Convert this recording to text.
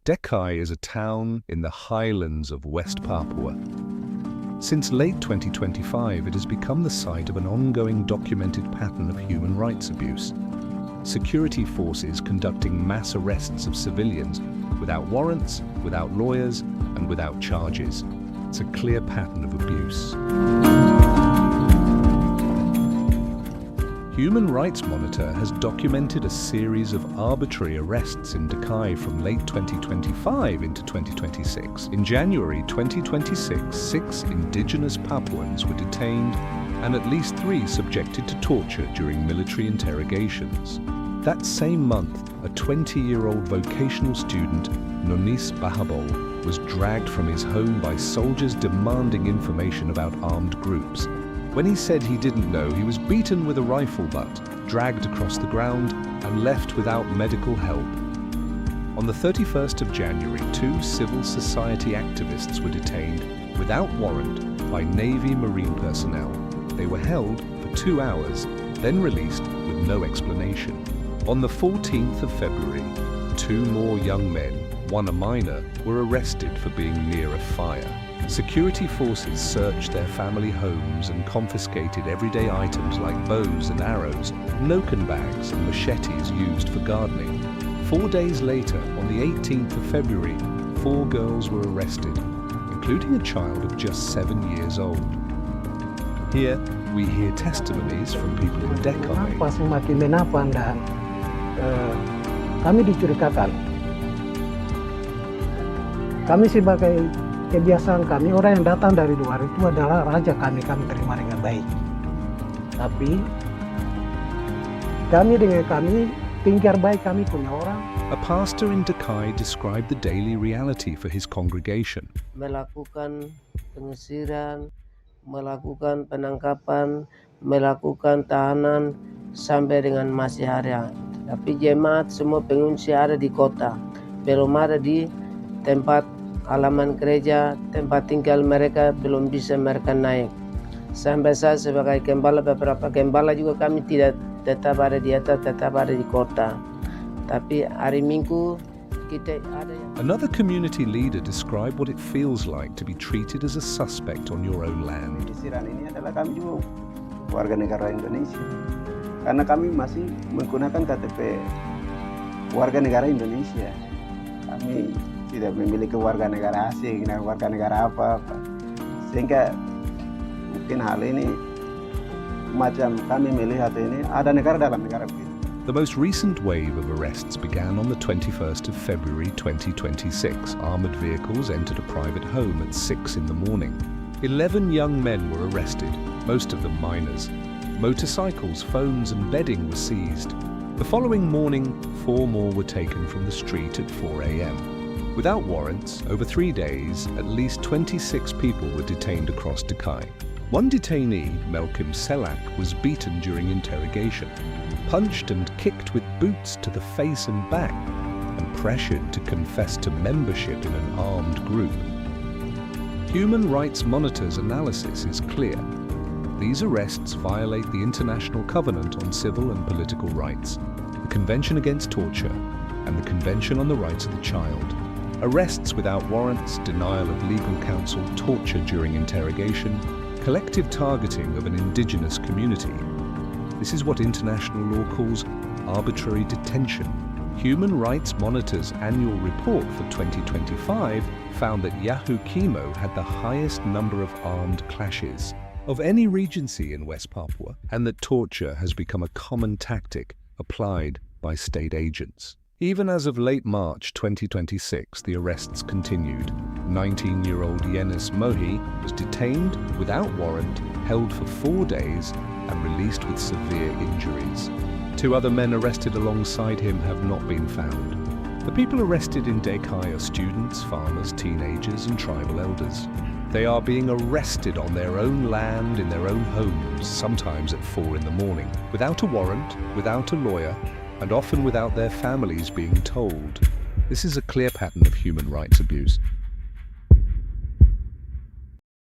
Dekai is a town in the highlands of West Papua. Since late 2025, it has become the site of an ongoing documented pattern of human rights abuse. Security forces conducting mass arrests of civilians without warrants, without lawyers, and without charges. It's a clear pattern of abuse. Human Rights Monitor has documented a series of arbitrary arrests in Dekai from late 2025 into 2026. In January 2026, 6 Indigenous Papuans were detained and at least 3 subjected to torture during military interrogations. That same month, a 20-year-old vocational student, Yenus Mohi, was dragged from his home by soldiers demanding information about armed groups. When he said he didn't know, he was beaten with a rifle butt, dragged across the ground, and left without medical help. On the 31st of January, 2 civil society activists were detained without warrant by Navy Marine personnel. They were held for 2 hours, then released with no explanation. On the 14th of February, 2 more young men, one a minor, were arrested for being near a fire. Security forces searched their family homes and confiscated everyday items like bows and arrows, noken bags and machetes used for gardening. 4 days later, on the 18th of February, 4 girls were arrested, including a child of just 7 years old. Here, we hear testimonies from people in Dekai. Semakin menapan dan kami dicurigakan. Kami sebagai kebiasaan kami, orang yang datang dari luar itu adalah raja kami terima dengan baik. Tapi kami dengan kami, tingkar baik kami punya orang. A pastor in Dekai described the daily reality for his congregation. Melakukan pengesiran, melakukan penangkapan, melakukan tahanan sampai dengan masih harian. Tapi jemaat semua pengungsi ada di kota, belum ada di tempat halaman gereja, tempat tinggal mereka belum bisa mereka naik. Sampai saya sebagai gembala, beberapa gembala juga kami tidak tetap ada di atas, tetap ada di kota. Tapi hari Minggu kita ada yang... Another community leader described what it feels like to be treated as a suspect on your own land. Isiran ini adalah kami juga warga negara Indonesia. Karena kami masih menggunakan KTP warga negara Indonesia. Kami tidak memiliki warga negara asing, warga negara apa-apa. Sehingga mungkin hal ini macam kami melihat ini ada negara dalam negara begitu. The most recent wave of arrests began on the 21st of February 2026. Armored vehicles entered a private home at 6 in the morning. 11 young men were arrested, most of them minors. Motorcycles, phones and bedding were seized. The following morning, 4 more were taken from the street at 4 a.m. Without warrants, over 3 days, at least 26 people were detained across Dekai. One detainee, Melkim Selak, was beaten during interrogation, punched and kicked with boots to the face and back, and pressured to confess to membership in an armed group. Human Rights Monitor's analysis is clear. These arrests violate the International Covenant on Civil and Political Rights, the Convention Against Torture, and the Convention on the Rights of the Child. Arrests without warrants, denial of legal counsel, torture during interrogation, collective targeting of an indigenous community. This is what international law calls arbitrary detention. Human Rights Monitor's annual report for 2025 found that Yahukimo had the highest number of armed clashes of any regency in West Papua, and that torture has become a common tactic applied by state agents. Even as of late March 2026, the arrests continued. 19-year-old Yenus Mohi was detained without warrant, held for 4 days, and released with severe injuries. 2 other men arrested alongside him have not been found. The people arrested in Dekai are students, farmers, teenagers, and tribal elders. They are being arrested on their own land, in their own homes, sometimes at 4 in the morning, without a warrant, without a lawyer, and often without their families being told. This is a clear pattern of human rights abuse.